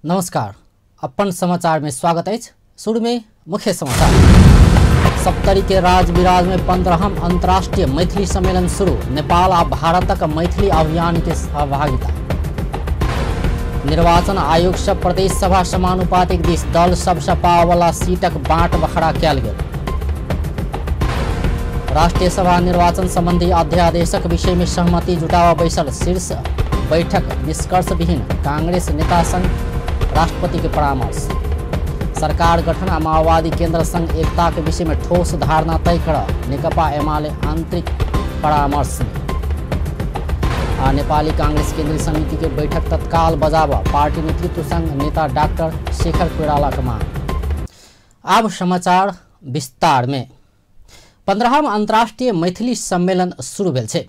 नमस्कार, अपन समाचार में स्वागत है। शुरू में मुख्य समाचार। सप्तरी के राज विराज में 15वां अंतर्राष्ट्रीय मैथिली सम्मेलन शुरू। नेपाल आ भारतक मैथिली अभियान के सहभागिता। निर्वाचन आयोग से प्रदेश सभा समानुपातिक दिस दल सब सपा वाला सीटक बाँट बखरा कयल गेल। राष्ट्रीय सभा निर्वाचन संबंधी अध्यादेशक विषय में सहमति जुटावा बैसल शीर्ष बैठक निष्कर्ष विहीन। कांग्रेस नेता संग राष्ट्रपति के परामर्श। सरकार गठन आ माओवादी केंद्र संग एकता के विषय में ठोस धारणा तय कर नेकपा एमाले आंतरिक परामर्श में। नेपाली कांग्रेस केंद्रीय समिति के बैठक तत्काल बजावा। पार्टी नेतृत्व संघ नेता डॉक्टर शेखर कोइराला का मांग। अब समाचार विस्तार में। 15वां अंतर्राष्ट्रीय मैथिली सम्मेलन शुरू भेल छै।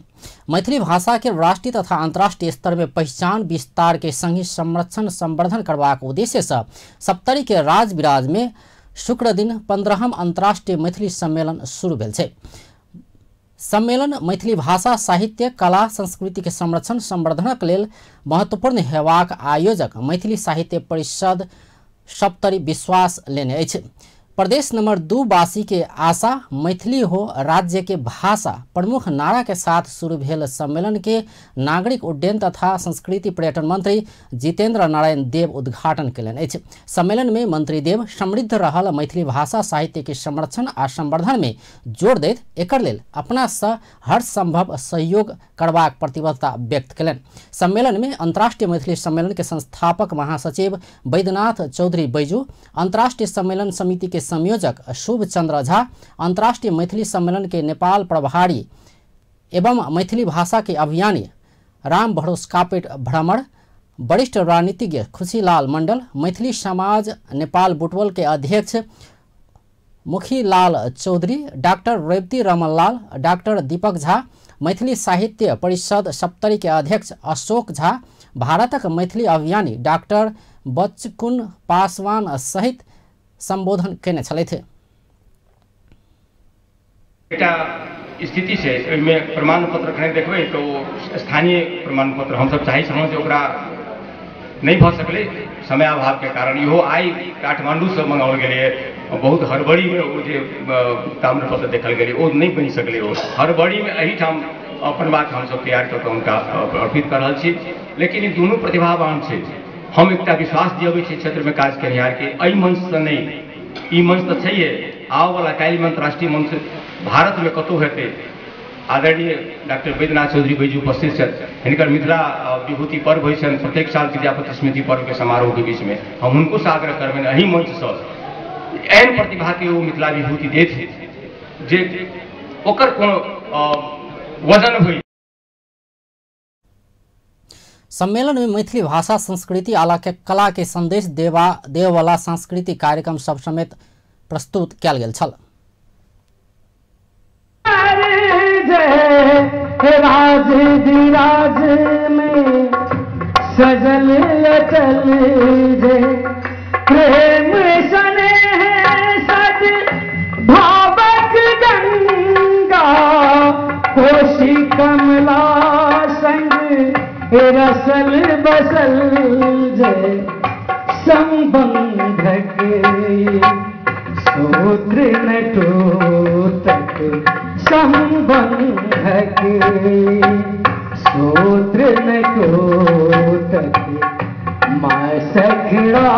मैथिली भाषा के राष्ट्रीय तथा अंतर्राष्ट्रीय स्तर में पहचान विस्तार के संगी संरक्षण संवर्धन करबाक उद्देश्य से सप्तरी के राज विराज में शुक्र दिन 15वां अंतर्राष्ट्रीय मैथिली सम्मेलन शुरू भेल छै। सम्मेलन मैथिली भाषा साहित्य कला संस्कृति के संरक्षण संवर्धनक लेल महत्वपूर्ण हेबाक आयोजक मैथिली साहित्य परिषद सप्तरी विश्वास लेने अछि। प्रदेश नंबर 2 वासी के आशा मैथिली हो राज्य के भाषा प्रमुख नारा के साथ शुरू भेल सम्मेलन के नागरिक उड्डयन तथा संस्कृति पर्यटन मंत्री जितेंद्र नारायण देव उद्घाटन कयलनि अछि। सम्मेलन में मंत्री देव समृद्ध रहल मैथिली भाषा साहित्य के संरक्षण आ संवर्धन में जोर दैत एकर लेल अपना सँ हर संभव सहयोग करबाक प्रतिबद्धता व्यक्त कयलनि। सम्मेलन में अंतर्राष्ट्रीय मैथिली सम्मेलन के संस्थापक महासचिव बैद्यनाथ चौधरी बैजू, अंतर्राष्ट्रीय सम्मेलन समिति के संयोजक शुभ चंद्र झा, अंतर्राष्ट्रीय मैथिली सम्मेलन के नेपाल प्रभारी एवं मैथिली भाषा के अभियानी राम भरोस कापेट भ्रमण, वरिष्ठ राजनीतिज्ञ खुशीलाल मंडल, मैथिली समाज नेपाल बुटवल के अध्यक्ष मुखीलाल चौधरी, डॉक्टर रेवती रमनलाल, डॉक्टर दीपक झा, मैथिली साहित्य परिषद सप्तरी के अध्यक्ष अशोक झा, भारतक मैथिली अभियानी डॉक्टर बच्चकुन पासवान सहित संबोधन केने छले थे। स्थिति से में प्रमाण पत्र खने देखबे तो स्थानीय प्रमाण पत्र हम सब चाहे छलहुँ जे ओकरा नहीं भ सकले समय अभाव के कारण। इहो आई काठमांडू से मंगाओल गेलिए, बहुत हड़बड़ी में वो जे ताम्र पत्र देखल गेलिए वो नहीं बन सकले। वो हड़बड़ी में एही ठाम अपन बात हम सब तैयार करके उनका अर्पित कर रहल छी। लेकिन ई दुनू प्रतिभावान छै। हम एक विश्वास दियबै छी क्षेत्र में काज करनिहार के एहि मंच से नहीं, ई मंच तो छैहे, आव वाला काल्हि में अंतर्राष्ट्रीय मंच भारत में कतौ हेतै। आदरणीय डॉक्टर बैद्यनाथ चौधरी बैजू उपस्थित छथि। हिनकर मिथिला विभूति पर्व होइ छनि प्रत्येक साल विद्यापति स्मृति पर्व के समारोह के बीच में। हम हुनको से आग्रह करबनि एहि मंच से एहन प्रतिभा के वो मिथिला विभूति देत जे ओकर कोनो वजन होइ। सम्मेलन में मैथिली भाषा संस्कृति आला के कला के संदेश देव वाला सांस्कृतिक कार्यक्रम सब समेत प्रस्तुत कयल गेल छल। राज विराज में सजल अटल जे प्रेम स्नेह सद भावक गंगा कोशी कमला संग रसल बसल जय संबंधक सूत्र न टूटक संबंधक सूत्र न टूटक माँ सखड़ा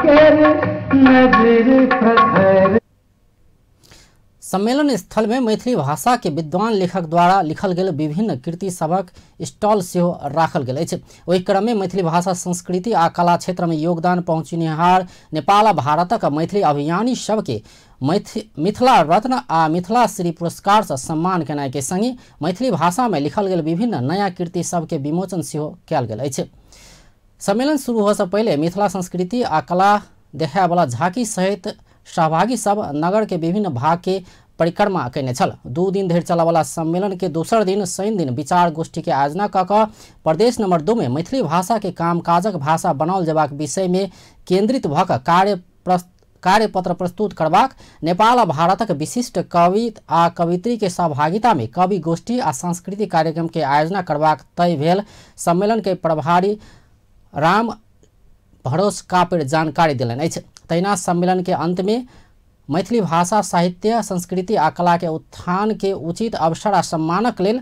कर नजर प्रखर। सम्मेलन स्थल में मैथिली भाषा के विद्वान लेखक द्वारा लिखल गेल विभिन्न कृति सबक स्टॉल सेहो राखल गेल अछि। ओहि क्रम में मैथिली भाषा संस्कृति आ कला क्षेत्र में योगदान पहुँचनिहार नेपाल आ भारतक मैथिली अभियानी सबके मिथिला रत्न आ मिथिला श्री पुरस्कार से सम्मान केनाइ के संगे मैथिली भाषा में लिखल गेल विभिन्न नया कृति सबके विमोचन सेहो कयल गेल अछि। सम्मेलन शुरू होए से पहले मिथिला संस्कृति आ कला देखाए वाला झांकी सहित सहभागी सब नगर के विभिन्न भाग के परिक्रमा कयने छल। 2 दिन धरि चलय वाला सम्मेलन के दोसर दिन शनि दिन विचार गोष्ठी के आयोजना कऽ कऽ प्रदेश नंबर 2 में मैथिली भाषा के कामकाजक भाषा बनाओल जेबाक विषय में केंद्रित भऽ कऽ कार्यपत्र प्रस्तुत करबाक नेपाल आ भारतक विशिष्ट कवि आ कवित्री के सहभागिता में कवि गोष्ठी आ सांस्कृतिक कार्यक्रम के आयोजना करबाक तय भेल। सम्मेलन के प्रभारी राम भरोस कापेर जानकारी दिलन अछि। तहिना सम्मेलन के अंत में मैथिली भाषा साहित्य संस्कृति आ कला के उत्थान के उचित अवसर आ सम्मानक लेल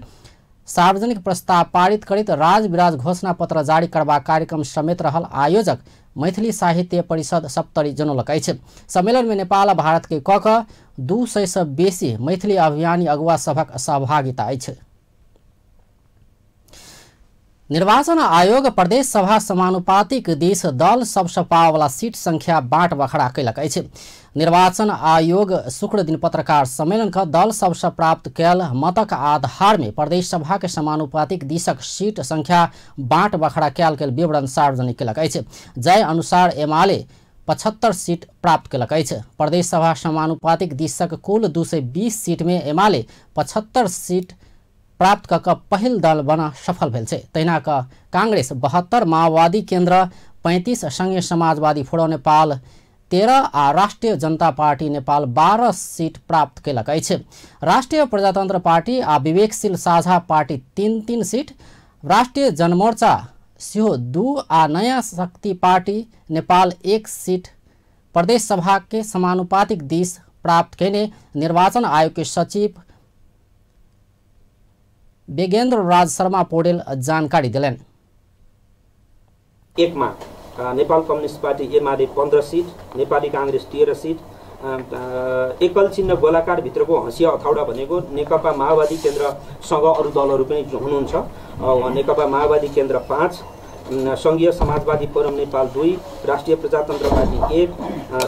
सार्वजनिक प्रस्ताव पारित करैत राज विराज घोषणा पत्र जारी करबा कार्यक्रम समेत रहल आयोजक मैथिली साहित्य परिषद सप्तरी जनौलक अछि। सम्मेलन में नेपाल भारत के कऽ 200 से बेसी मैथिली अभियानी अगुवा सभक सहभागिता अछि। निर्वाचन आयोग प्रदेश सभा समानुपातिक दिस दल सब सपावला सीट संख्या बाँट बखरा कयलक अछि। निर्वाचन आयोग शुक्र दिन पत्रकार सम्मेलन का दल सबसे प्राप्त कैल मतक आधार में प्रदेश सभा के समानुपातिक दिसक सीट संख्या बाँट बखरा कैल गेल विवरण सार्वजनिक कयलक अछि। जय अनुसार एमाले 75 सीट प्राप्त कयलक अछि। प्रदेश सभा समानुपातिक दिसक कुल 220 सीट में एमाले 75 सीट प्राप्त कऽ पहिल दल बना सफल भेल छै। तहिना कांग्रेस 72, माओवादी केंद्र 35, संघीय समाजवादी फोरम नेपाल 13 आ राष्ट्रिय जनता पार्टी नेपाल 12 सीट प्राप्त कयलक अछि। राष्ट्रिय प्रजातंत्र पार्टी आ विवेकशील साझा पार्टी 3-3 सीट, राष्ट्रिय जनमोर्चा सेहो 2 आ नया शक्ति पार्टी नेपाल 1 सीट प्रदेश सभा के समानुपातिक दिस प्राप्त कयने निर्वाचन आयोग के सचिव बेगेंद्र राज शर्मा पौडेल जानकारी दिलन। एक में नेपाल कम्युनिस्ट पार्टी एमाले 15 सीट, नेपाली कांग्रेस 13 सीट, एकल चिन्ह गोलाकार भित्रको हँसिया अथौडा भनेको नेकपा माओवादी केन्द्रसँग अरू दलहरू पनि हुनुहुन्छ। नेकपा माओवादी केन्द्र 5, संघीय समाजवादी फोरम नेपाल 2, राष्ट्रिय प्रजातन्त्र पार्टी 1,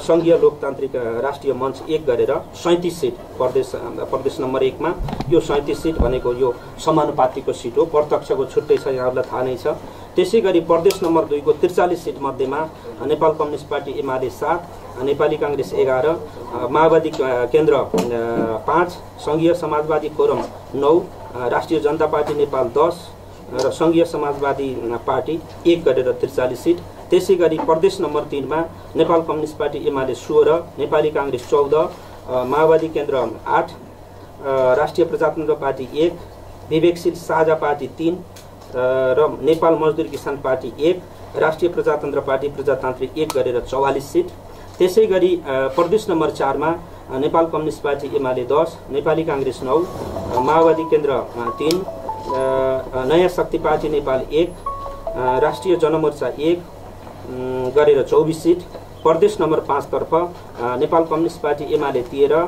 संघीय लोकतान्त्रिक राष्ट्रिय मञ्च 1 गरेर 37 सीट प्रदेश नम्बर 1 मा। यो 37 सीट भनेको यो समानुपातिकको सीट हो, प्रत्यक्षको छुट्टै छ, यहाँहरूलाई थाहा नै छ। त्यसैगरी प्रदेश नम्बर 2 को 43 सीट मध्येमा नेपाल कम्युनिस्ट पार्टी एमाले 7, नेपाली कांग्रेस 11, माओवादी केन्द्र 5, संघीय समाजवादी फोरम 9, राष्ट्रिय जनता पार्टी नेपाल 10 र संघीय समाजवादी पार्टी 1 गरेर 43 सीट। त्यसैगरी प्रदेश नम्बर 3 मा नेपाल कम्युनिस्ट पार्टी एमाले 16, नेपाली कांग्रेस 14, माओवादी केन्द्र 8, राष्ट्रिय प्रजातन्त्र पार्टी 1, विवेकशील साझा पार्टी 3 र नेपाल मजदुर किसान पार्टी 1, राष्ट्रिय प्रजातन्त्र पार्टी प्रजातान्त्रिक 1 गरेर 44 सीट। त्यसैगरी प्रदेश नम्बर 4 मा नेपाल कम्युनिस्ट पार्टी एमाले 10, नेपाली कांग्रेस 9, माओवादी केन्द्र 3, नयाँ शक्ति पार्टी नेपाल 1, राष्ट्रिय जनमोर्चा 1 गरेर 24 सीट। प्रदेश नम्बर 5 तर्फ नेपाल कम्युनिस्ट पार्टी एमाले 13।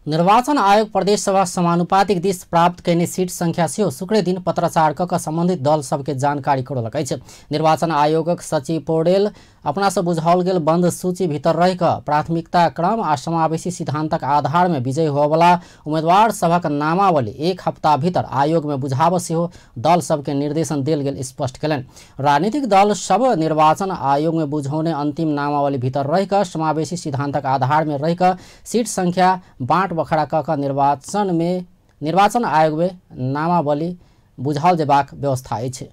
निर्वाचन आयोग प्रदेश सभा समानुपातिक दिस प्राप्त कैने सीट संख्या सेहो शुक्र दिन पत्राचार कऽ संबंधित दल सबके जानकारी करौलक अछि। निर्वाचन आयोगक सचिव पौडेल अपना से बुझाओल गेल बंद सूची भीतर रहि कऽ प्राथमिकता क्रम आ समावेशी सिद्धांतक आधार में विजयी होबला उम्मीदवार सभक नामावली 1 हफ्ता भीतर आयोग में बुझाब सेहो दल सबके निर्देशन देल गेल स्पष्ट कयलनि। राजनीतिक दल सब निर्वाचन आयोग में बुझौने अंतिम नामावली भीतर रहि कऽ समावेशी सिद्धांतक आधार में रहि कऽ सीट संख्या बाँट बखरा कऽ निर्वाचन आयोग में नामावली बुझाओल जेबाक व्यवस्था अछि।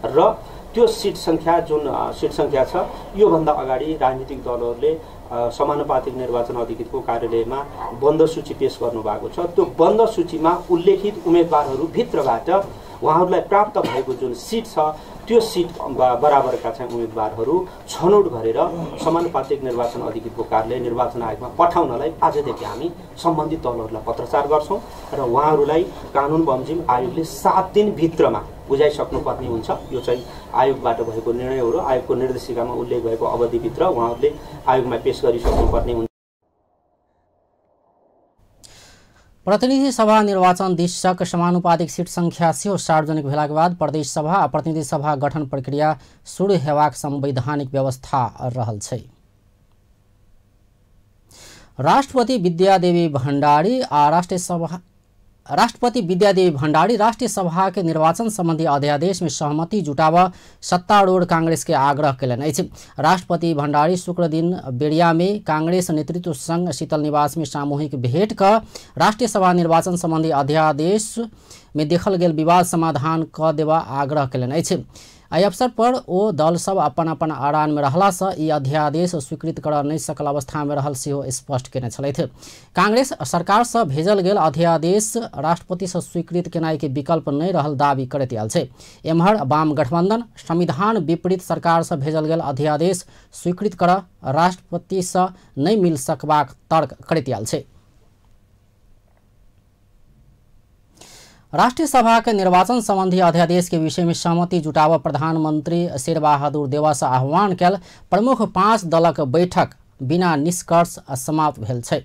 र त्यो सीट संख्या जुन सीट संख्या छ यो भन्दा अगाडि राजनीतिक दलहरूले समानुपातिक निर्वाचन अधिकृतको कार्यालयमा बन्द सूची पेश गर्नु भएको छ। त्यो बन्द सूचीमा उल्लेखित उम्मेदवारहरू भित्रबाट उहाँहरूलाई प्राप्त भएको जुन सीट छ त्यो सीट बराबरका चाहिँ उम्मेदवारहरू छनौट गरेर समानुपातिक निर्वाचन अधिकृतको कार्यालय निर्वाचन आयोगमा पठाउनलाई आजदेखि हामी सम्बन्धित दलहरूलाई पत्रचार गर्छौं र उहाँहरूलाई कानुन बमोजिम आयोगले 7 दिन भित्रमा बुझाइसक्नुपर्ने हुन्छ। यो चाहिँ आयोगबाट भएको निर्णय हो र आयोगको निर्देशिकामा उल्लेख भएको अवधिभित्र उहाँहरूले आयोगमा पेश गरिसक्नुपर्ने हुन्छ। प्रतिनिधि सभा निर्वाचन दिशक समानुपातिक सीट संख्या सेहो सार्वजनिक भेलाके बाद प्रदेश सभा आ प्रतिनिधि सभा गठन प्रक्रिया शुरू हेबाक संवैधानिक व्यवस्था रहल छै। राष्ट्रपति विद्यादेवी भण्डारी राष्ट्रिय सभा के निर्वाचन संबंधी अध्यादेश में सहमति जुटाव सत्तारूढ़ कांग्रेस के आग्रह कयलनि अछि। राष्ट्रपति भण्डारी शुक्र दिन बेरिया में कांग्रेस नेतृत्व संग शीतल निवास में सामूहिक भेंट कर राष्ट्रीय सभा निर्वाचन संबंधी अध्यादेश में देखल गेल विवाद समाधान क देबा आग्रह कयलनि अछि। एहि अवसर पर ओ दल सब अपन अपन आड़ान में रहला सँ ई अध्यादेश स्वीकृत करऽ नहि सकल अवस्था में रहल सेहो स्पष्ट केने छलथि। कांग्रेस सरकार सँ भेजल गेल अध्यादेश राष्ट्रपति सँ स्वीकृत केनाइ के विकल्प नहि रहल दावी करैत आयल छै। एम्हर वाम गठबंधन संविधान विपरीत सरकार सँ भेजल गेल अध्यादेश स्वीकृत करऽ राष्ट्रपति सँ नहि मिल सकबाक तर्क करैत आयल छै। राष्ट्रीय सभा के निर्वाचन संबंधी अध्यादेश के विषय में सहमति जुटाव प्रधानमंत्री शेरबहादुर देवा सँ आह्वान कयल प्रमुख 5 दलक बैठक बिना निष्कर्ष समाप्त भेल छै।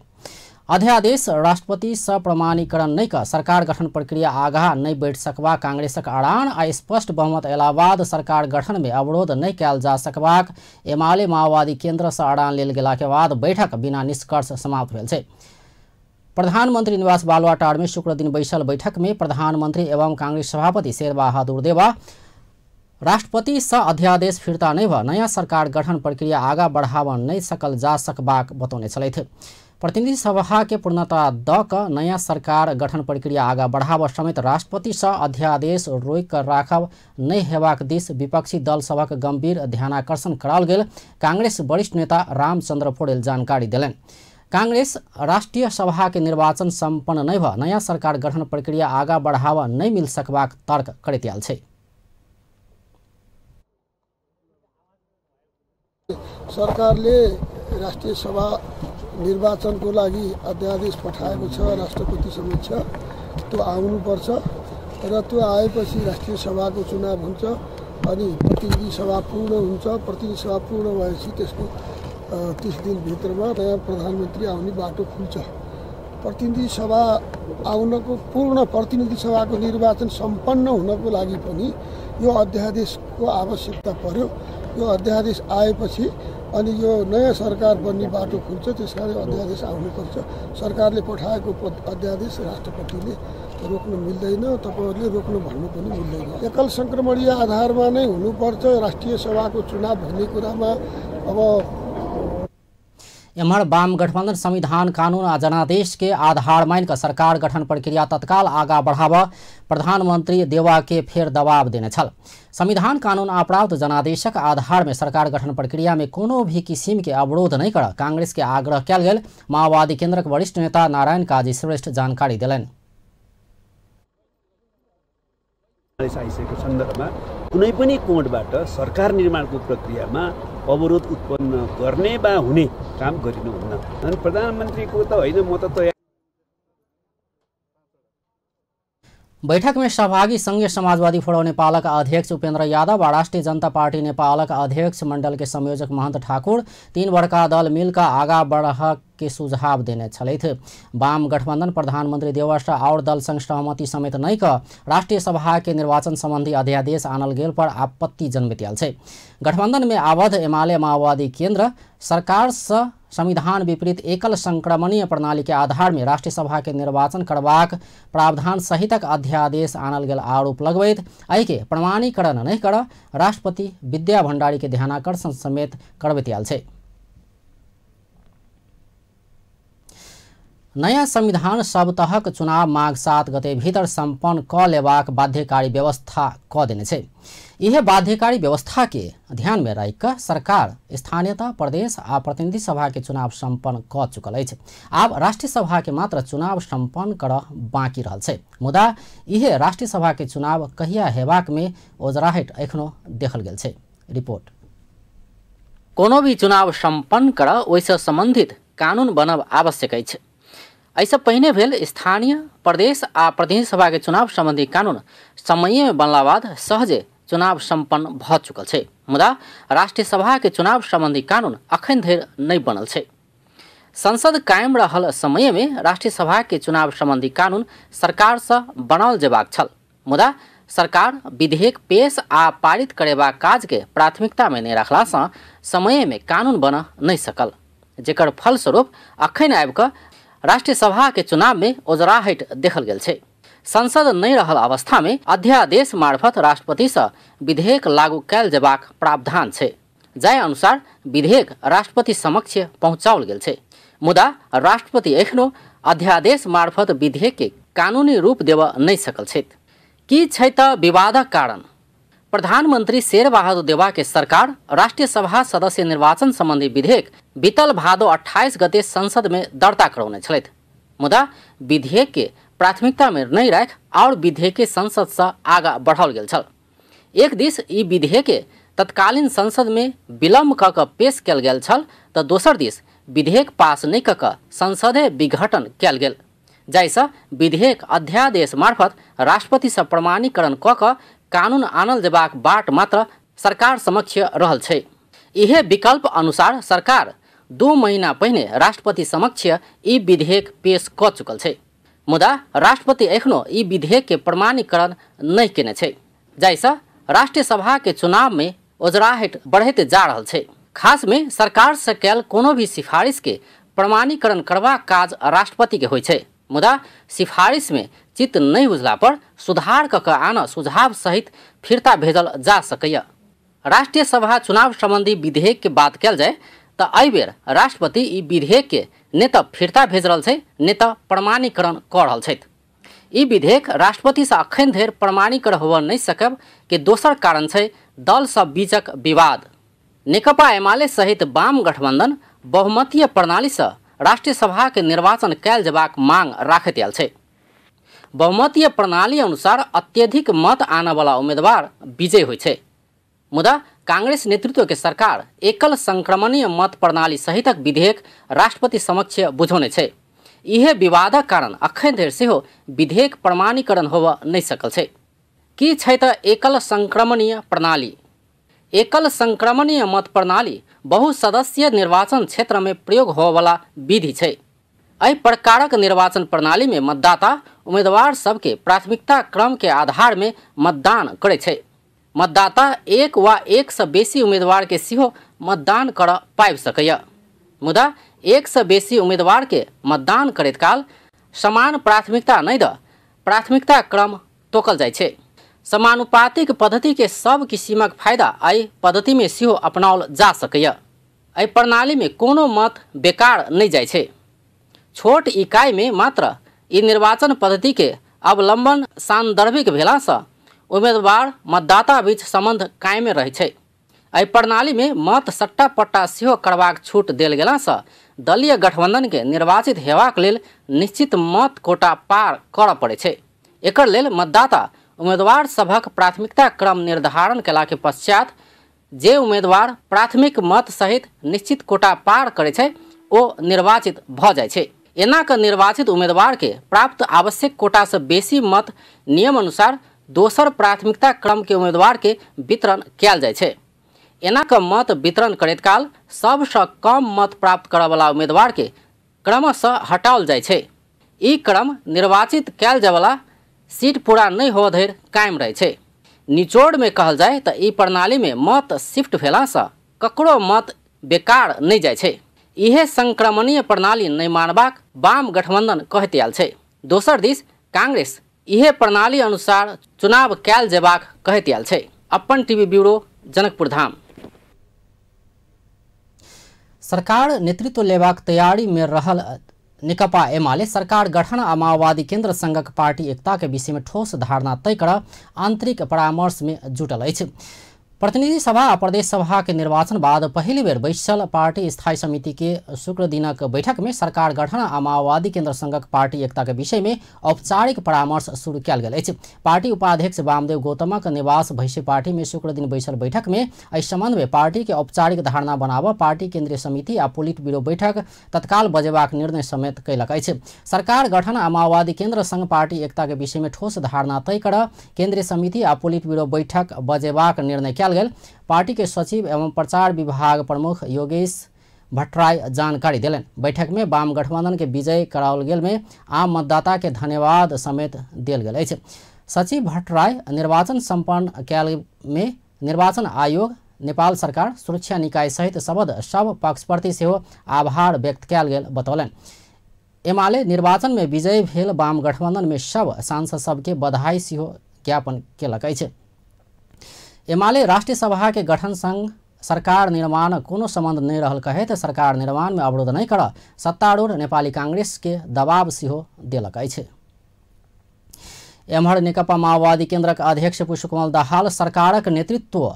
अध्यादेश राष्ट्रपति सँ प्रमाणीकरण नहीं कर सरकार गठन प्रक्रिया आगाँ नहीं बढ़ सकबा कांग्रेसक अड़ान आ स्पष्ट बहुमत अयला बाद सरकार गठन में अवरोध नहीं कयल जा सकबाक एमाले माओवादी केंद्र सँ अड़ान लेल गेला के बाद बैठक बिना निष्कर्ष समाप्त भेल छै। प्रधानमंत्री निवास बालुआटार में शुक्र दिन बैसल बैठक में प्रधानमंत्री एवं कांग्रेस सभापति शेरबहादुर देवा राष्ट्रपति सँ अध्यादेश फिर्ता नहीं भ नया सरकार गठन प्रक्रिया आगाँ बढ़ावा नहीं सकल जा सकबाक बतौने छलथि। प्रतिनिधि सभा के पूर्णता द क नया सरकार गठन प्रक्रिया आगाँ बढ़ावा समेत राष्ट्रपति सँ अध्यादेश रोक कर राखब नहीं हेबाक दिस विपक्षी दल सभक गंभीर ध्यानाकर्षण कराओल गेल कांग्रेस वरिष्ठ नेता रामचंद्र पौडेल जानकारी देलनि। कांग्रेस राष्ट्रीय सभा के निर्वाचन संपन्न नहीं भ नया सरकार गठन प्रक्रिया आगाँ बढ़ावा नहीं मिल सकबाक तर्क करैत आयल छै। सरकारले राष्ट्रिय सभा निर्वाचनको लागि अध्यादेश पठाएको छ राष्ट्रपति समक्ष, त्यो आउनुपर्छ र त्यो आएपछि राष्ट्रिय सभाको चुनाव हुन्छ अनि प्रतिनिधि सभा पूर्ण हुन्छ। प्रतिनिधि सभा पूर्ण भएपछि त्यसको 30 दिन भित्रमा नयाँ प्रधानमन्त्री आउने बाटो खुल्छ। प्रतिनिधि सभा आउनको पूर्ण प्रतिनिधि सभाको निर्वाचन सम्पन्न हुनको लागि पनि यो अध्यादेशको आवश्यकता पर्यो। यो अध्यादेश आएपछि अनि यो नयाँ सरकार बन्ने बाटो खुल्छ, त्यसकारण अध्यादेश आउनुपर्छ। सरकारले पठाएको अध्यादेश राष्ट्रपतिले रोक्न मिल्दैन, तपाईहरुले रोक्न भन्नु पनि मिल्दैन। एकल संक्रमणीय आधारमा नै हुनुपर्छ राष्ट्रिय सभाको चुनाव भन्ने कुरामा। अब एम्हर वाम गठबंधन संविधान कानून आ जनादेश के आधार मानिक सरकार गठन प्रक्रिया तत्काल आगाँ बढ़ाव प्रधानमंत्री देवा के फेर दबाव देने छल। संविधान कानून आ प्राप्त जनादेशक आधार में सरकार गठन प्रक्रिया में कोनो भी किसिम के अवरोध नहीं कर कांग्रेस के आग्रह कयल गेल माओवादी केंद्रक वरिष्ठ नेता नारायण काजी श्रेष्ठ जानकारी देलनि। आइसकेको सन्दर्भमा कुनै पनि कोणबाट सरकार निर्माणको प्रक्रियामा अवरोध उत्पन्न गर्ने वा हुने काम गरिनुहुन्न। अनि प्रधानमन्त्रीको त होइन, म त तयार। बैठक में सहभागी संघीय समाजवादी फोरम नेपालक अध्यक्ष उपेन्द्र यादव और राष्ट्रीय जनता पार्टी नेपालक अध्यक्ष मंडल के संयोजक महंत ठाकुर 3 बड़का दल मिलकर आगाँ बढ़ के सुझाव देने छलथि। वाम गठबंधन प्रधानमंत्री देवा सँ और दल संग सहमति समेत नहीं कर राष्ट्रीय सभा के निर्वाचन संबंधी अध्यादेश आनल गेल पर आपत्ति जन्मित आयल छै। गठबंधन में आबद्ध एमाले माओवादी केंद्र सरकार सँ संविधान विपरीत एकल संक्रमणीय प्रणाली के आधार में राष्ट्रीय सभा के निर्वाचन करबाक प्रावधान सहितक अध्यादेश आनल गेल आरोप लगबैत एहि के प्रमाणीकरण नहीं कर राष्ट्रपति विद्या भण्डारी के ध्यानाकर्षण समेत करबैत आयल छै। नया संविधान सब तहक चुनाव माघ 7 गते भीतर संपन्न क लेबाक बाध्यकारी व्यवस्था क देने छै। यह बाध्यकारी व्यवस्था के ध्यान में राखि कऽ सरकार स्थानीयता प्रदेश आ प्रतिनिधि सभा के चुनाव संपन्न क चुकल अछि। आब राष्ट्रीय सभा के मात्र चुनाव संपन्न करह बाँकी रहल छै। मुदा यह राष्ट्रीय सभा के चुनाव कहिया हेबाक में ओजराहट एखनो देखल गेल छै। रिपोर्ट। कोनो भी चुनाव संपन्न कर ओहिसँ संबंधित कानून बनब आवश्यक अछि। एहिसँ पहिने भेल स्थानीय प्रदेश आ प्रतिनिधि सभा के चुनाव संबंधी कानून समय में बनला बाद सहजे चुनाव संपन्न भ चुकल छै। मुदा राष्ट्रीय सभा के चुनाव संबंधी कानून अखन धरि नहीं बनल छै। संसद कायम रहल समय में राष्ट्रीय सभा के चुनाव संबंधी कानून सरकार सँ बनाओल जेबाक छल। मुदा सरकार विधेयक पेश आ पारित करेबा काज के प्राथमिकता में नहीं रखला सँ समय में कानून बन नहीं सकल, जेकर फलस्वरूप अखन आबि कऽ राष्ट्रीय सभा के चुनाव में ओजराहट देखल गेल छै। संसद नहीं रहल अवस्था में अध्यादेश मार्फत राष्ट्रपति सँ विधेयक लागू कयल जेबाक प्रावधान छै। जाय अनुसार विधेयक राष्ट्रपति समक्ष पहुँचाओल गेल छै। मुदा राष्ट्रपति एखनो अध्यादेश मार्फत विधेयक के कानूनी रूप देब नहीं सकल छथि। की छै त विवादक कारण? प्रधानमंत्री शेरबहादुर देवा के सरकार राष्ट्रिय सभा सदस्य निर्वाचन संबंधी विधेयक बीतल भादो 28 गते संसद में दर्ता करौने छलथि। मुदा विधेयक के प्राथमिकता में नहीं राख और विधेयक के संसद से आगा बढ़ाओल गेल छल। एक दिस ई विधेयक तत्कालीन संसद में विलम्ब क पेश कयल गेल छल त दोसर दिस विधेयक पास नहीं क संसदीय विघटन कयल गेल, जाहिसँ विधेयक अध्यादेश मार्फत राष्ट्रपति से प्रमाणीकरण क कानून आनल जेबाक बाट मात्र सरकार समक्ष रहल छै। इहे विकल्प अनुसार सरकार 2 महीना पहिने राष्ट्रपति समक्ष ई विधेयक पेश क चुकल छै। मुदा राष्ट्रपति एखनो ई विधेयक के प्रमाणीकरण नहीं केने छै, जाहिसँ राष्ट्रीय सभा के चुनाव में ओजराहट बढ़ते जा रहल छै। खास में सरकार से कयल कोनो भी सिफारिश के प्रमाणीकरण करबाक काज राष्ट्रपति के होय छै। मुदा सिफारिश में चित्त नहीं बुझला पर सुधार क आन सुझाव सहित फिरता भेजल जा सकैया। राष्ट्रीय सभा चुनाव संबंधी विधेयक के बात कयल जाए त एहि बेर राष्ट्रपति ई विधेयक के ने त फिरता भेज रहल छै ने त प्रमाणीकरण क रहल छथि। ई विधेयक राष्ट्रपति से अखन धरि प्रमाणीकरण होबऽ नहीं सकब के दोसर कारण छै दल सब बीचक विवाद। नेकपा एमाले सहित वाम गठबंधन बहुमतीय प्रणाली से राष्ट्रीय सभा के निर्वाचन कयल जेबाक मांग राखैत आयल छै। बहुमतीय प्रणाली अनुसार अत्यधिक मत आने वाला उम्मीदवार विजय होय छै। मुदा कांग्रेस नेतृत्व के सरकार एकल संक्रमणीय मत प्रणाली सहितक विधेयक राष्ट्रपति समक्ष बुझौने छै। इहे विवादक कारण अखन धरि सेहो विधेयक प्रमाणीकरण होबऽ नहीं सकल छै। की छै त एकल संक्रमणीय प्रणाली? एकल संक्रमणीय मत प्रणाली बहुसदस्यीय निर्वाचन क्षेत्र में प्रयोग होबऽ वाला विधि छै। एहि प्रकारक निर्वाचन प्रणाली में मतदाता उम्मीदवार सबके प्राथमिकता क्रम के आधार में मतदान करे छै। मतदाता एक वा एक से बेसी उम्मीदवार के सेहो मतदान कर पाबि सकैया। मुदा एक से बेसी उम्मीदवार के मतदान करैत काल समान प्राथमिकता नहीं द प्राथमिकता क्रम तोकल जाय छै। समानुपातिक पद्धति के सब किसिमक फायदा एहि पद्धति में सेहो अपनाओल जा सकैया। एहि प्रणाली में कोनो मत बेकार नहीं जाय छै। छोट इकाई में मात्र ई निर्वाचन पद्धति के अवलंबन सांदर्भिक भेला से उम्मीदवार मतदाता बीच संबंध कायम रहै छै। एहि प्रणाली में मत सट्टा पट्टा सेहो करबाक छूट देल गेला से दलीय गठबंधन के निर्वाचित हेबाक लेल निश्चित मत कोटा पार करऽ पड़ै छै। एकर लेल मतदाता उम्मीदवार सभक प्राथमिकता क्रम निर्धारण केला के पश्चात जे उम्मीदवार प्राथमिक मत सहित निश्चित कोटा पार करे छै ओ निर्वाचित भ जाय छै। एना क निर्वाचित उम्मीदवार के प्राप्त आवश्यक कोटा से बेसी मत नियम अनुसार दोसर प्राथमिकता क्रम के उम्मीदवार के वितरण कयल जाय छै। एना क मत वितरण करैत काल सबसँ कम मत प्राप्त करऽ वाला उम्मीदवार के क्रमशः हटाओल जाय छै। ई क्रम निर्वाचित कयल जाय वाला सीट पूरा नहीं हो धरि कायम रहे छै। निचोड़ में कहल जाए त ई प्रणाली में मत शिफ्ट भेला से ककरो मत बेकार नहीं जाय छै। इहे संक्रमणीय प्रणाली नहीं मानबाक वाम गठबंधन कहैत आयल छै। दोसर दिस कांग्रेस इहे प्रणाली अनुसार चुनाव कयल जेबाक कहैत आयल छै। अपन टीवी ब्यूरो जनकपुर धाम। सरकार नेतृत्व लेबाक तैयारी में रहल नेकपा एमाले सरकार गठन आ माओवादी केंद्र संघक पार्टी एकता के विषय में ठोस धारणा तय कर आंतरिक परामर्श में जुटल अछि। प्रतिनिधि सभा आ प्रदेश सभा के निर्वाचन बाद पहली बेर बैसल पार्टी स्थायी समिति के शुक्र दिनक बैठक में सरकार गठन आ माओवादी केंद्र संघक पार्टी एकता के विषय में औपचारिक परामर्श शुरू कयल गेल अछि। पार्टी उपाध्यक्ष वामदेव गौतमक निवास भैंसी पार्टी में शुक्र दिन बैसल बैठक में एहि संबंध में पार्टी के औपचारिक धारणा बनाबऽ पार्टी केंद्रीय समिति आ पोलिट ब्यूरो बैठक तत्काल बजेबाक निर्णय समेत कयलक अछि। सरकार गठन आ माओवादी केंद्र संघ पार्टी एकता के विषय में ठोस धारणा तय कर केंद्रीय समिति आ पोलिट ब्यूरो बैठक बजेबाक निर्णय कयल गेल। पार्टी के सचिव एवं प्रचार विभाग प्रमुख योगेश भट्टराय जानकारी दिलन। बैठक में वाम गठबंधन के विजय कराओल गेल में आम मतदाता के धन्यवाद समेत दियल गेल अछि। सचिव भट्टराय निर्वाचन संपन्न कयल में निर्वाचन आयोग, नेपाल सरकार, सुरक्षा निकाय सहित सब पक्षप्रति सेहो आभार व्यक्त कयल गेल बतौलन। एमाले निर्वाचन में विजय भेल वाम गठबंधन में सब सांसद सबके बधाई सेहो ज्ञापन केलक अछि। एमाले राष्ट्रीय सभा के गठन संग सरकार निर्माण कोनो संबंध नहीं रहल कहैत सरकार निर्माण में अवरोध नहीं कर सत्तारूढ़ नेपाली कांग्रेस के दबाव सेहो देलक अछि। एम्हर नेकपा माओवादी केन्द्रका अध्यक्ष पुष्पकमल दाहाल सरकारक नेतृत्व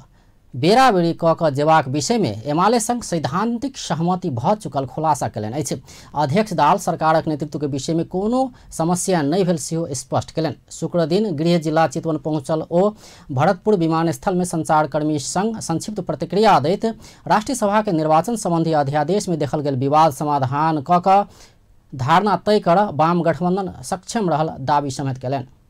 बेराबेरी क जेबाक विषय में एमाले संग सैद्धांतिक सहमति भ चुकल खुलासा कयलनि अछि। अध्यक्ष दाहाल सरकारक नेतृत्व के विषय में कोनो समस्या नहीं भेल सेहो स्पष्ट कयलनि। शुक्र दिन गृह जिला चितवन पहुंचल ओ भरतपुर विमानस्थल में संचारकर्मी संग संक्षिप्त प्रतिक्रिया दैत राष्ट्रीय सभा के निर्वाचन संबंधी अध्यादेश में देखल गेल विवाद समाधान क धारणा तय कर वाम गठबन्धन सक्षम रहल दावी समेत कयलनि।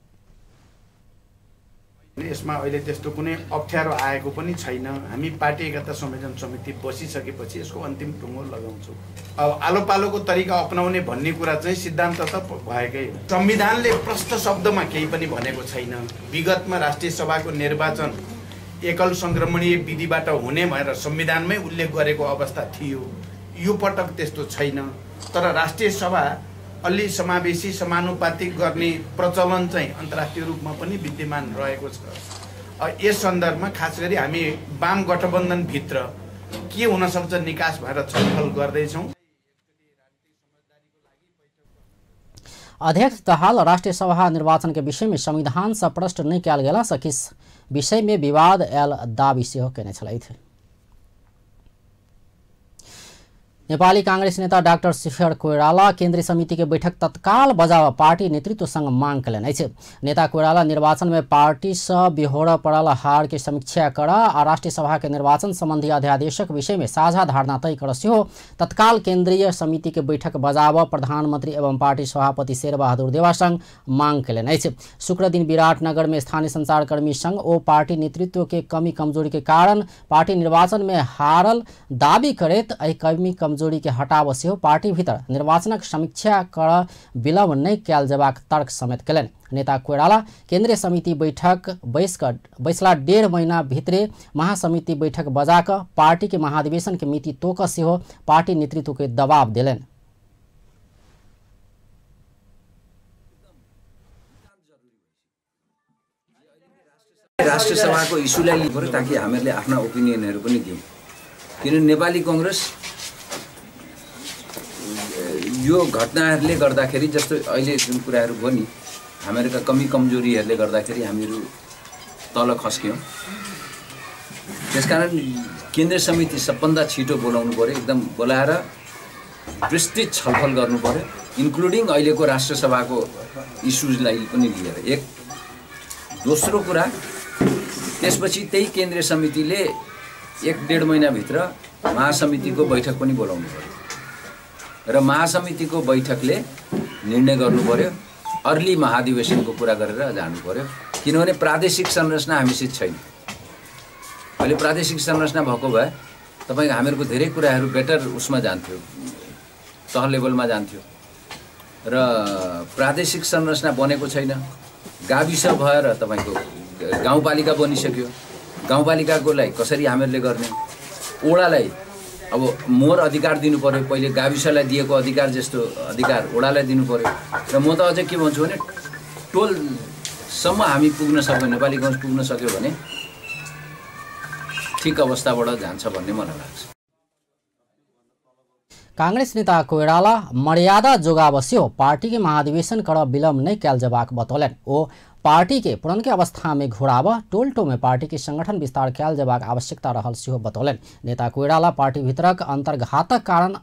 यसमा अहिले त्यस्तो कुनै अप्ठ्यारो आएको पनि छैन। हामी पार्टी एकता संयोजन समिति बसिसकेपछि यसको अन्तिम टुङ्गो लगाउँछौँ। अब आलो पालोको तरिका अपनाउने भन्ने कुरा चाहिँ सिद्धान्त त भएकै हो। संविधानले प्रष्ट शब्दमा केही पनि भनेको छैन। विगतमा राष्ट्रिय सभाको निर्वाचन एकल संक्रमणीय विधिबाट हुने भनेर संविधानमै उल्लेख गरेको अवस्था थियो। यो पटक त्यस्तो छैन। तर राष्ट्रिय सभा अलि समावेशी समानुपातिक गर्ने प्रचलन चाहिँ अन्तर्राष्ट्रिय रूपमा पनि विद्यमान रहेको छ। यस सन्दर्भमा खास गरी हामी वाम गठबन्धनभित्र के हुनसक्छ निकास भएर छलफल गर्दैछौँ। अध्यक्ष दाहाल राष्ट्रिय सभा निर्वाचन के विषय में संविधान से प्रश्न नहीं कयल गेला से किस विषय में विवाद आयल दावी सेहो केने छलथि। नेपाली कांग्रेस नेता डाक्टर शेखर कोइराला केन्द्रीय समिति के बैठक तत्काल बजाव पार्टी नेतृत्व संग मांग कयलनि अछि। नेता कोइराला निर्वाचन में पार्टी से बिहोर पड़ल हार के समीक्षा कर आ राष्ट्रीय सभा के निर्वाचन संबंधी अध्यादेशक विषय में साझा धारणा तय कर सेहो तत्काल केन्द्रीय समिति के बैठक बजाव प्रधानमंत्री एवं पार्टी सभापति शेरबहादुर देवा संग मांग कयलनि अछि। शुक्र दिन विराटनगर में स्थानीय संचारकर्मी संघ ओ पार्टी नेतृत्व के कमी कमजोरी के कारण पार्टी निर्वाचन में हारल दावी करैत एहि कमी कमजोरी के हटाव सेहो पार्टी भीतर निर्वाचनक समीक्षा कर विलम्ब नहीं कयल जेबाक तर्क समेत कयलनि। नेता कोइराला केन्द्रीय समिति बैठक बैसला 1.5 महीना भित्रे महासमिति बैठक बजाक पार्टी के महाधिवेशन के मिति तोक सेहो पार्टी नेतृत्व के दबाव दिलनि। राष्ट्रिय सभाको इस्युलाई लिएर ताकि हामीहरूले आफ्ना ओपिनियनहरू पनि दिउँ। किन नेपाली कांग्रेस यो घटनाहरूले गर्दाखेरि जस्तो अहिले जुन कुराहरू भयो नि हामीहरूका कमी कमजोरीहरूले गर्दाखेरि हामीहरू तल खस्क्यौँ। त्यसकारण केन्द्रीय समिति सबभन्दा छिटो बोलाउनु पर्यो, एकदम बोलाएर विस्तृत छलफल गर्नु पर्यो, इन्क्लुडिङ अहिलेको राष्ट्रिय सभाको इस्युजलाई पनि लिएर। एक दोस्रो कुरा त्यसपछि त्यही केन्द्रीय समितिले 1.5 महिनाभित्र महासमितिको बैठक पनि बोलाउनु पर्यो र महासमितिको बैठकले निर्णय गर्नु पर्यो, अर्ली महाधिवेशनको कुरा गरेर जानु पर्यो। किनभने प्रादेशिक संरचना हामीसित छैन। अहिले प्रादेशिक संरचना भएको भए तपाईको हामीहरूको धेरै कुराहरू बेटर उसमा जान्थ्यो, तह लेभलमा जान्थ्यो र प्रादेशिक संरचना बनेको छैन। गाविस भएर तपाईको गाउँपालिका बनिसक्यो। गाउँपालिकाको लागि कसरी हामीहरूले गर्ने? ओडालाई अब मोर अधिकार दिनु पर्यो, पहिले गाविसलाई दिएको अधिकार जस्तो अधिकार ओडालाई दिनु पर्यो। र म त अझै के भन्छु भने टोलसम्म हामी पुग्न सक्यो, नेपाली गाउँ पुग्न सक्यो भने ठिक अवस्थाबाट जान्छ भन्ने मलाई लाग्छ। कांग्रेस नेता कोइराला मर्यादा जोगावस्यो पार्टी के महाधिवेशन कर विलम्ब नहीं कयल जेबाक बतौलनि। ओ पार्टी के पुरनके अवस्था में घुराव टोलटो में पार्टी के संगठन विस्तार कयल जेबाक आवश्यकता रहल सेहो बतौलनि। नेता कोइराला पार्टी भीतरक अंतर्घातक कारण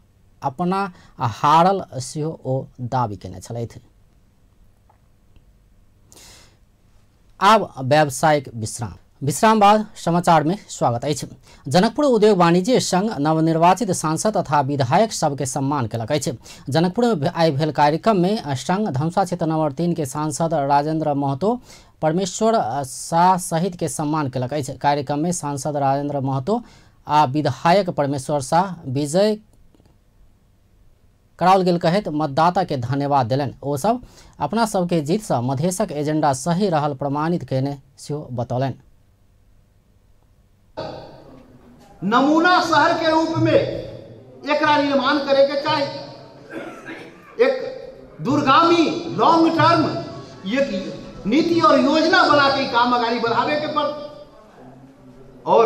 अपना हारल सेहो ओ दावी केने छलथि। अब व्यावसायिक विश्राम बाद समाचार में स्वागत है। जनकपुर उद्योग वाणिज्य संघ नवनिर्वाचित सांसद तथा विधायक सबके सम्मान कयलक अछि। जनकपुर में आइ भेल कार्यक्रम में संघ धनुषा क्षेत्र नंबर 3 के सांसद राजेंद्र महतो परमेश्वर शाह सहित के सम्मान कयलक अछि। कार्यक्रम में सांसद राजेंद्र महतो आ विधायक परमेश्वर शाह विजय कराओल गेल कहैत मतदाता के धन्यवाद दिलनि। ओ सब अपना सबके जीत से मधेशक एजेंडा सही रहल प्रमाणित केने सेहो बतौलनि। नमूना शहर के रूप में एक निर्माण करे के चाहिए। एक दूरगामी लॉन्ग टर्म एक नीति और योजना बना के काम अगाड़ी बढ़ावे के पड़ और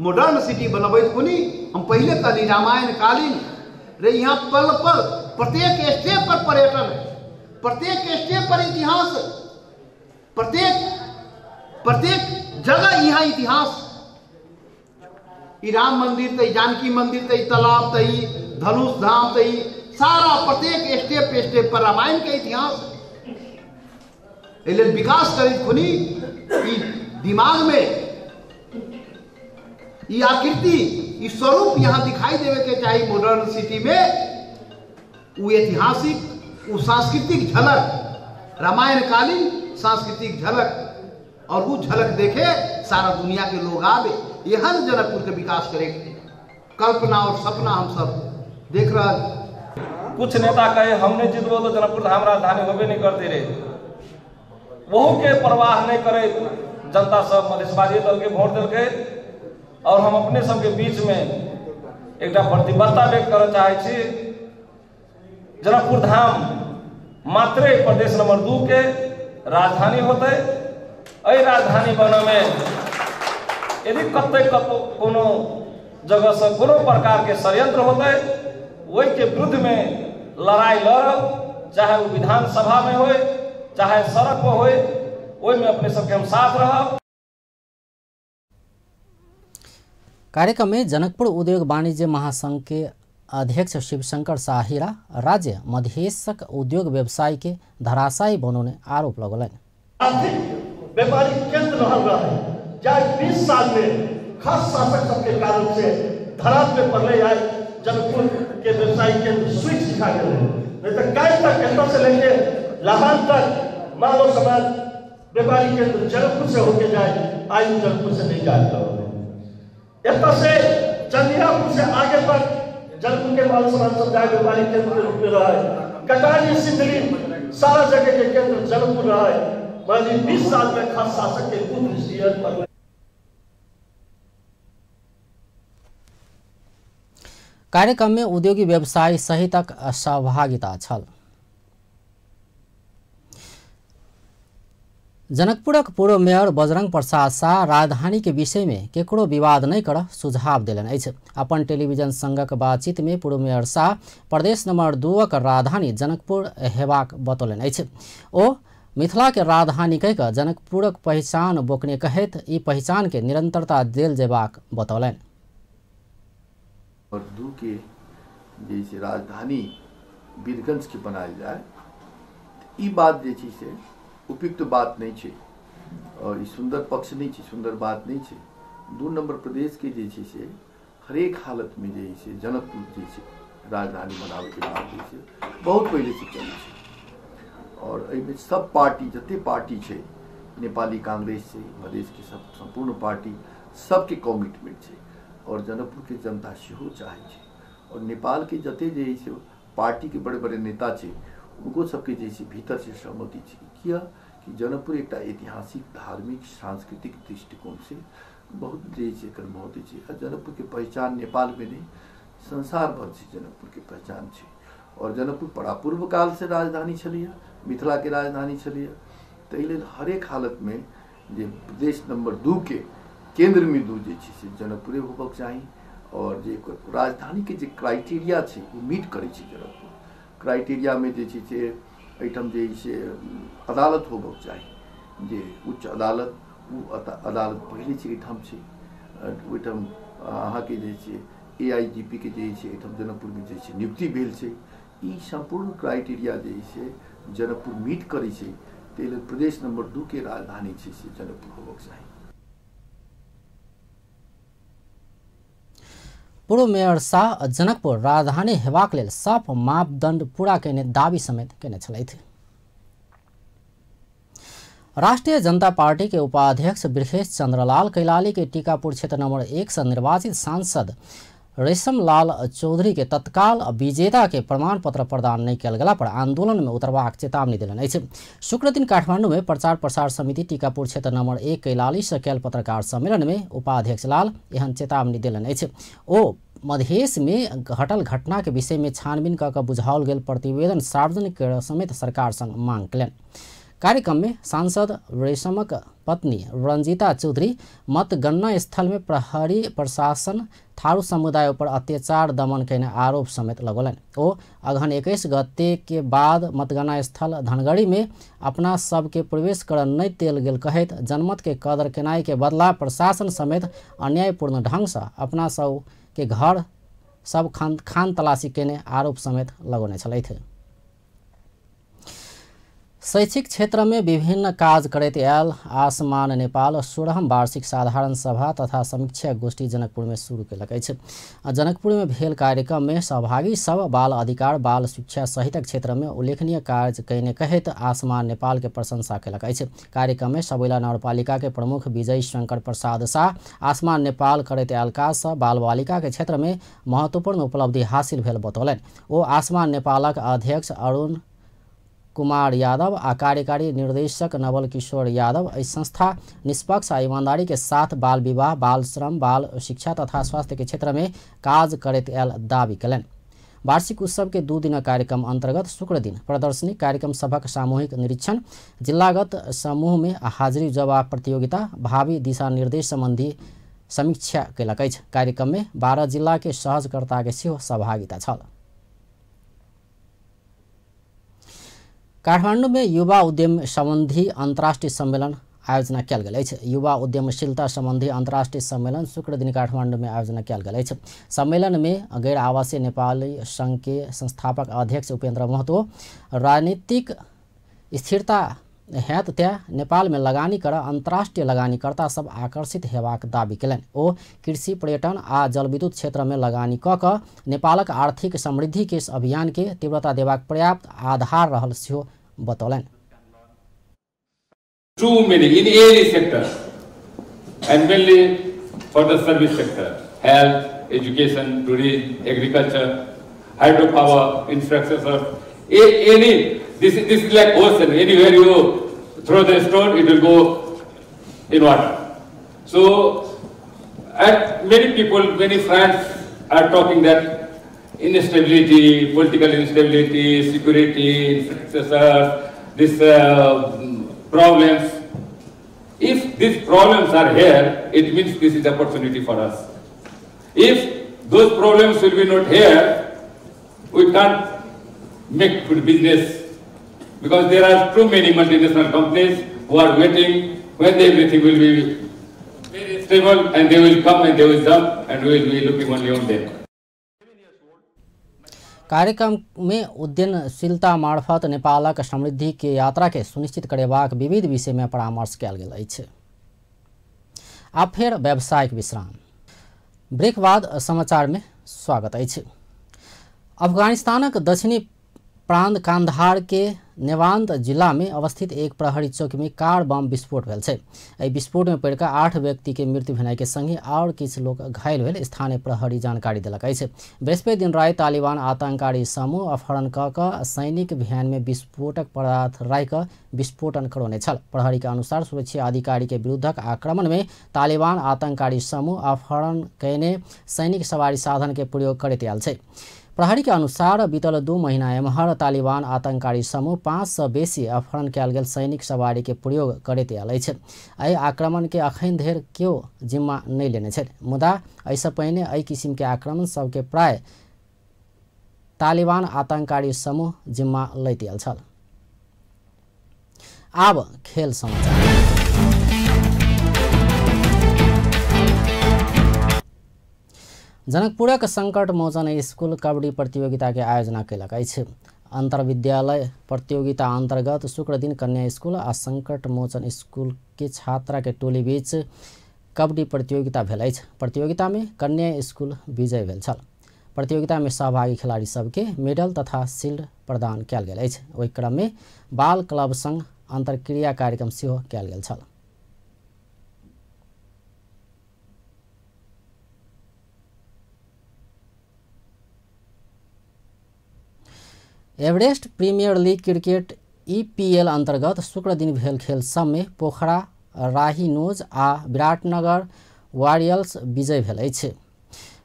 मॉडर्न सिटी बनबे कुनी हम पहले कहली रामायण कालीन रे यहाँ पल पल प्रत्येक स्टेप पर पर्यटन है, प्रत्येक स्टेप पर इतिहास प्रत्येक जगह यहाँ इतिहास, राम मंदिर तई, जानकी मंदिर तई, तालाब तई, धनुष धाम तई, सारा प्रत्येक स्टेप पर रामायण के इतिहास इसलिए विकास करी खुनी दिमाग में ये आकृति, ये स्वरूप यहाँ दिखाई देवे के चाहिए मॉडर्न सिटी में। वो ऐतिहासिक, वो सांस्कृतिक झलक, रामायणकालीन सांस्कृतिक झलक, और वो झलक देखे सारा दुनिया के लोग आवे। यह जनकपुर के विकास करे कल्पना और सपना हम सब देख रहा। कुछ नेता कहे हमने जितबो तो जनकपुर धाम राजधानी होबे नहीं करते रहे, वो के परवाह नहीं करे जनता सब मधेशवादी दल के वोट दिल के। और हम अपने सबके बीच में एक प्रतिबद्धता व्यक्त कर चाहे छी, जनकपुर धाम मात्र प्रदेश नंबर 2 के राजधानी होते। राजधानी बने में यदि कतई कोनो जगह से कोनो प्रकार के षड्यंत्र होते, वही के विरुद्ध में लड़ाई लड़ब, चाहे वो विधानसभा में हो, चाहे सड़क पर हो, वही में अपने सबके हम साथ रहब। कार्यक्रम में जनकपुर उद्योग वाणिज्य महासंघ के अध्यक्ष शिवशंकर साहिरा राज्य मधेशक उद्योग व्यवसाय के धराशायी बनने आरोप लगौलन। आर्थिक व्यापारिक केंद्र रहा है, चाहे 20 साल में खास शासक सबके कारण से धराप पे पड़े आए जनकपुर के व्यवसायिक केंद्र स्विच सिखा गए, नहीं तो कई तक केंद्र से लेके लाहौर तक मानव समाज व्यापारिक केंद्र जनकपुर से होके जाए, आज जनकपुर से नहीं जाता। इतना से चंदियापुर से आगे तक जनकपुर के मानव समाज समुदाय व्यापारिक केंद्र के रूप में रहा है। कटारी सिंदरी सारा जगह के केंद्र जनकपुर रहा है। 20 साल में खास शासक के पुत्र कार्यक्रम में उद्योगी व्यवसाय सहितक सहभागिता छल। जनकपुरक पूर्व मेयर बजरंग प्रसाद शाह राजधानी के विषय में केकरो विवाद नहीं कर सुझाव दिलन अछि। अपन टेलीविजन संगक बातचीत में पूर्व मेयर शाह प्रदेश नंबर 2 क राजधानी जनकपुर हेबाक बतौलन अछि। ओ मिथिला के राजधानी कह कऽ जनकपुरक पहचान बोकने कहैत ई पहचान के निरंतरता देल जेबाक बतौलन। और 2 के जैसे राजधानी वीरगंज के बनायल जाए, ई बात जे छै से उपयुक्त बात नहीं छै और ई सुंदर पक्ष नहीं छै, सुंदर बात नहीं छै। 2 नंबर प्रदेश के जे छै से हरेक हालत में जे छै जनकपुर जे छै राजधानी बनावे के बात जे छै बहुत पहले से चलै छै। और एहिमे सब पार्टी जते पार्टी छै, नेपाली कांग्रेस छै, मधेश के सब संपूर्ण पार्टी सबके कमिटमेंट छै और जनकपुर के जनता सेहो चाहे छै। और नेपाल के जते जे छै पार्टी के बड़े बड़े नेता छै उनको सबके जे छै भीतर से सहमति छै किया कि जनकपुर एक ऐतिहासिक धार्मिक सांस्कृतिक दृष्टिकोण से बहुत जे छै एकर महत्व छै। जनकपुर के पहचान नेपाल में नहीं संसार भर से जनकपुर के पहचान छै। और जनकपुर बड़ा पूर्व काल से राजधानी छलिया, मिथिला के राजधानी छलिया, ताहि लेल हरेक हालत में जे प्रदेश नंबर 2 के केंद्र में 2 जे छै से जनकपुरे होबक चाही। और जे राजधानी के जे क्राइटेरिया छै वो मीट करे छै जनकपुर। क्राइटेरिया में जे छै से एहिठाम जे छै अदालत होबक चाही, जे उच्च अदालत वो अदालत पहले छै एहिठाम छै। ओहिठाम अहाँके जे छै AIGP के जे छै एहिठाम जनकपुर में जे छै नियुक्ति भेल छै। ई संपूर्ण क्राइटेरिया जे छै जनकपुर मीट करे छै, ताहि लेल प्रदेश नंबर 2 के राजधानी छै से जनकपुर होबक चाही। पूर्व मेयर शाह जनकपुर राजधानी हेबाक लेल सब मापदंड पूरा केने दावी समेत केने छलथि। राष्ट्रीय जनता पार्टी के उपाध्यक्ष बृहेश चंद्रलाल कैलाली के टीकापुर क्षेत्र नंबर 1 से निर्वाचित सांसद रेशमलाल चौधरी के तत्काल विजेता के प्रमाण पत्र प्रदान नहीं किया गेला पर आंदोलन में उतरबाक चेतावनी दिलन अछि। शुक्र दिन काठमांडू में प्रचार प्रसार समिति टीकापुर क्षेत्र नंबर 1 कैलाली से कैल पत्रकार सम्मेलन में उपाध्यक्ष लाल एहन चेतावनी दिलन अछि। ओ मधेश में घटल घटना के विषय में छानबीन कऽ बुझाओल गेल प्रतिवेदन सार्वजनिक समेत सरकार संग मांग कयलनि। कार्यक्रम में सांसद रेशमक पत्नी रंजीता चौधरी मतगणना स्थल में प्रहरी प्रशासन थारू समुदाय पर अत्याचार दमन करने आरोप समेत लगौलन। ओ अगहन 21 गते के बाद मतगणना स्थल धनगढ़ी में अपना सबके प्रवेश कर नहीं देल गेल कहत जनमत के कदर केनाई के बदला प्रशासन समेत अन्यायपूर्ण ढंग से अपना सब के घर सब खान तलाशी केने आरोप समेत लगौने छलैथ। शैक्षिक क्षेत्र में विभिन्न काज करैत आयल आसमान नेपाल 16वीं वार्षिक साधारण सभा तथा समीक्षा गोष्ठी जनकपुर में शुरू कयलक अछि। जनकपुर में भेल कार्यक्रम में सहभागी सब बाल अधिकार बाल शिक्षा सहित क्षेत्र में उल्लेखनीय कार्य कयने कहत आसमान नेपाल के प्रशंसा कयलक अछि। कार्यक्रम में सबैला नगरपालिका के प्रमुख विजय शंकर प्रसाद शाह आसमान नेपाल करैत आयल काज सँ बाल बालिका के क्षेत्र में महत्वपूर्ण उपलब्धि हासिल भेल बतौलनि। ओ आसमान नेपालक अध्यक्ष अरुण कुमार यादव आ कार्यकारी निर्देशक नवल किशोर यादव इस संस्था निष्पक्ष और ईमानदारी के साथ बाल विवाह बाल श्रम बाल शिक्षा तथा स्वास्थ्य के क्षेत्र में काज करैत आयल दावी कयलनि। वार्षिक उत्सव के 2 दिन कार्यक्रम अंतर्गत शुक्र दिन प्रदर्शनी कार्यक्रम सभक सामूहिक निरीक्षण जिलागत समूह में हाजिरी जवाब प्रतियोगिता भावी दिशा निर्देश संबंधी समीक्षा कयलक अछि। कार्यक्रम में 12 जिला के सहजकर्ता के सेहो सहभागिता छल। काठमांडू में युवा उद्यम संबंधी अंतर्राष्ट्रीय सम्मेलन आयोजना कयल गेल अछि। युवा उद्यमशीलता संबंधी अंतर्राष्ट्रीय सम्मेलन शुक्र दिन काठमांडू में आयोजना कयल गेल अछि। सम्मेलन में गैर आवासीय नेपाली संघ के संस्थापक अध्यक्ष उपेन्द्र महतो राजनीतिक स्थिरता हेत त्या नेपाल में लगानी कर अंतर्राष्ट्रीय लगानीकर्ता सब आकर्षित हेबाक दावी कयलनि। ओ कृषि पर्यटन आ जलविद्युत क्षेत्र में लगानी क नेपालक आर्थिक समृद्धि के अभियान के तीव्रता देबाक पर्याप्त आधार रहल सेहो बतौलनि। Too many in any sector and mainly for the service sector, health, education, tourism, agriculture, hydropower, infrastructure, any. This is like ocean. Anywhere you throw the stone, it will go in water. So, and many people, many friends are talking that instability, political instability, security, infrastructure, these problems. If these problems are here, it means this is opportunity for us. If those problems will be not here, we can't make good business. Because there are too many multinational companies who are waiting when everything will be very stable and they will come and they will jump and we will be looking only on them. कार्यक्रम में उद्यमशीलता मार्फत नेपालक समृद्धि के यात्रा के सुनिश्चित करेबाक विविध विषय में परामर्श कयल गेल अछि। आब फेर व्यावसायिक विश्राम। ब्रेक बाद समाचार में स्वागत अछि। अफगानिस्तानक दक्षिणी प्रांत कांधार के नेवांत जिला में अवस्थित एक प्रहरी चौकी में कार बम विस्फोट भेल छै। एहि विस्फोट में पड़ि 8 व्यक्ति के मृत्यु भेनाइ के संगे और किछु लोग घायल भेल स्थानीय प्रहरी जानकारी देलक अछि। बृहस्पति दिन राति तालिबान आतंककारी समूह अपहरण क सैनिक वैन में विस्फोटक पदार्थ राखि विस्फोटन करौने छल। प्रहरी के अनुसार सुरक्षा अधिकारी के विरुद्धक आक्रमण में तालिबान आतंककारी समूह अपहरण कयने सैनिक सवारी साधन के प्रयोग करैत आयल छै। प्रहरी के अनुसार बीतल 2 महीना एम्हर तालिबान आतंककारी समूह 5 सँ बेसी अपहरण कयल गेल सैनिक सवारी के प्रयोग करैत आयल अछि। एहि आक्रमण के अखन धरि केओ जिम्मा नहि लेने छथि। मुदा एहिसँ पहिने एहि किसिम के आक्रमण सबके प्राय तालिबान आतंककारी समूह जिम्मा लैत आयल छल। आब खेल समाचार। जनकपुरक संकट मोचन स्कूल कबड्डी प्रतियोगिता के आयोजना कयलक अछि। अंतर विद्यालय प्रतियोगिता अंतर्गत शुक्र दिन कन्या स्कूल आ संकट मोचन स्कूल के छात्रा के टोली बीच कबड्डी प्रतियोगिता भेल अछि। प्रतियोगिता में कन्या स्कूल विजय भेल छल। प्रतियोगिता में सहभागी खिलाड़ी सबके मेडल तथा शील्ड प्रदान कयल गेल अछि। ओहि क्रम में बाल क्लब संग अंतरक्रिया कार्यक्रम सेहो कयल गेल छल। Everest premier league cricket EPL अंतर्गत शुक्र दिन भेल खेल सब में पोखरा राहीनोज आ विराटनगर वारियर्स विजय भेल अछि।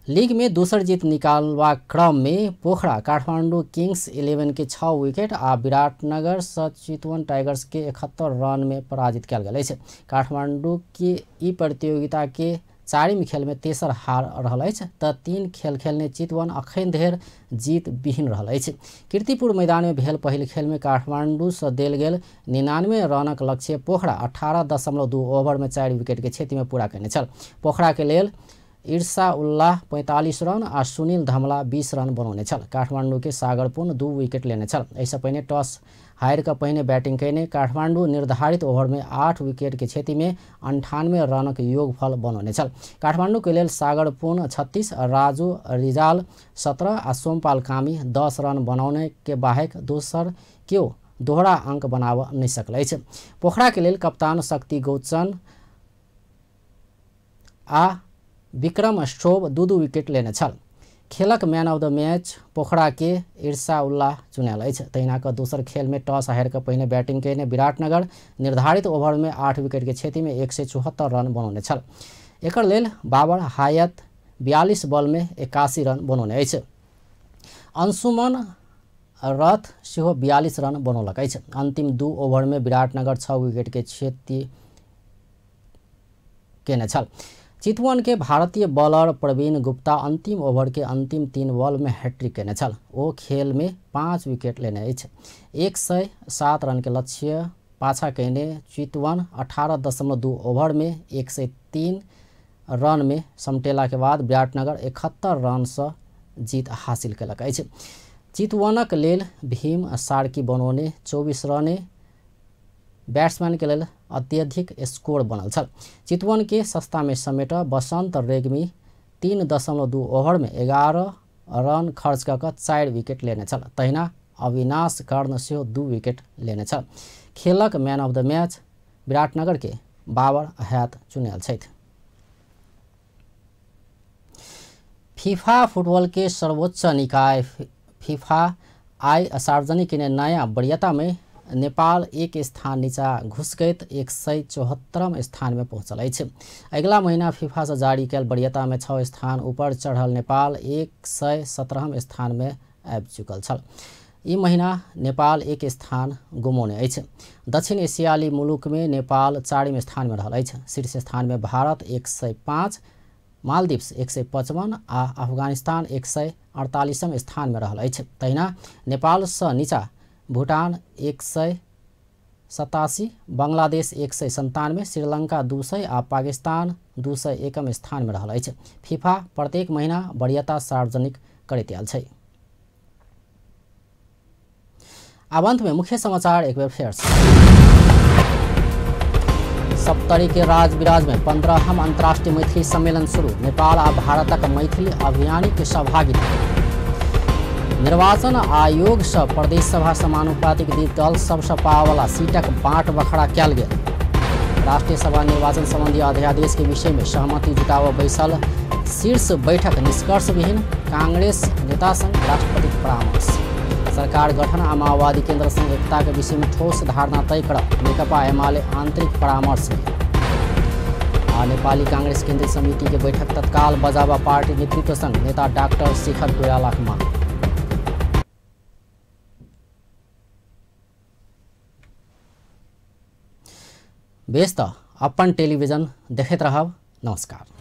लीग में दूसर जीत निकालवा क्रम में पोखरा काठमाडौँ किंग्स 11 के 6 विकेट आ विराटनगर चितवन टाइगर्स के 71 रन में पराजित कल गया है। काठमाडौँ के ई प्रतियोगिता के 4वीं खेल में तेसर हार रहा तो 3 खेल खेलने चितवन अखन धेर जीत विहीन रहा। कीर्तिपुर मैदान में भेल पहिल खेल में काठमाडौँ से देल गेल 99 रनक लक्ष्य पोखरा 18.2 ओवर में 4 विकेट के क्षति में पूरा करने छल। पोखरा के लेल ईर्षा उल्लाह 45 रन आ सुनील धमला 20 रन बनौने छल। काठमाडौँ के सागर पुन 2 विकेट लेने छल। ऐसा पहले टॉस हार कर पहले बैटिंग करने काठमाडौँ निर्धारित ओवर में 8 विकेट के क्षति में 98 रनक योगफल बनौने छल। काठमाडौँ के लेल सागर पुन 36, राजू रिजाल 17 आ सोमपाल कामी 10 रन बनाने के बाहेक दोसर क्यों दोहरा अंक बनाव नहीं सकल। पोखरा के लेल कप्तान शक्ति गौचन आ विक्रम स्ट्रोब 2 विकेट लेने छल। खेलक मैन ऑफ द मैच पोखरा के ईर्षा उल्लाह चुनल। तहिना का दूसर खेल में टॉस हार कर पहले बैटिंग करने विराटनगर निर्धारित ओवर में 8 विकेट के क्षति में 174 रन बनौने छल। एकर लेल बाबर हायत 42 बॉल में 81 रन बनौने। अंशुमन रथ सेहो 42 रन बनौलक। अंतिम 2 ओवर में विराटनगर 6 विकेट के क्षति केने छल। चितवन के भारतीय बॉलर प्रवीण गुप्ता अंतिम ओवर के अंतिम 3 बॉल में हैट्रिक केने छल। वो खेल में 5 विकेट लेने 107 रन के लक्ष्य पाछा कहने चितवन 18.2 ओवर में 103 रन में समटेला के बाद विराटनगर 71 रन से जीत हासिल कलक। चितवनक लेल भीम सार्की बनौने 24 रन बैट्समैन के लेल अत्यधिक स्कोर बनल छल। चितवन के सस्ता में समेट बसंत रेग्मी 3.2 ओवर में 11 रन खर्च कर 4 विकेट लेने छल। तहिना अविनाश कर्ण से 2 विकेट लेने छल। खेलक man of the match Viratnagar के बाबर हयात चुनल छथि। फीफा फुटबॉल के सर्वोच्च निकाय फीफा आई सार्वजनिक नया वरीयता में नेपाल 1 स्थान नीचा घुस गए 174 स्थान में पहुँचल है। अगला महीना फीफा से जारी कल वरीयता में 6 स्थान ऊपर चढ़ल नेपाल 117 स्थान में आबि चुकल छल। ई महीना नेपाल 1 स्थान गुमौने अछि। दक्षिण एशियाली मुलुक में नेपाल 4वीं स्थान में रहल अछि। शीर्ष स्थान में भारत 105, मालदीव्स 155 आ अफगानिस्तान 148 स्थान में रहल अछि। तहिना नेपाल से नीचा भूटान 187, बांग्लादेश 197, श्रीलंका 200 आ पाकिस्तान 201 स्थान में रहल अछि। फीफा प्रत्येक महीना वरीयता सार्वजनिक करैत आयल छै। अंत में मुख्य समाचार एक बार फिर से। सप्तरी के राज विराज में 15हम अंतर्राष्ट्रीय मैथिली सम्मेलन शुरू। नेपाल आ भारतक मैथिली अभियानिक सहभागिता। निर्वाचन आयोग से प्रदेश सभा समानुपातिक दल सबसे पावला सीटक बाँट बखरा कल गेल। राष्ट्रीय सभा निर्वाचन संबंधी अध्यादेश के विषय में सहमति जुटाव बैसल शीर्ष बैठक निष्कर्ष विहीन। कांग्रेस नेता संग राष्ट्रपति परामर्श। सरकार गठन आ माओवादी केंद्र संग एकता के विषय में ठोस धारणा तय कर नेकपा एमाले आंतरिक परामर्श में। नेपाली कांग्रेस केंद्रीय समिति के बैठक तत्काल बजावा पार्टी नेतृत्व संग नेता डॉक्टर शेखर कोइराला के मांग। बेस त अपन टेलीविजन देखैत रहब। नमस्कार।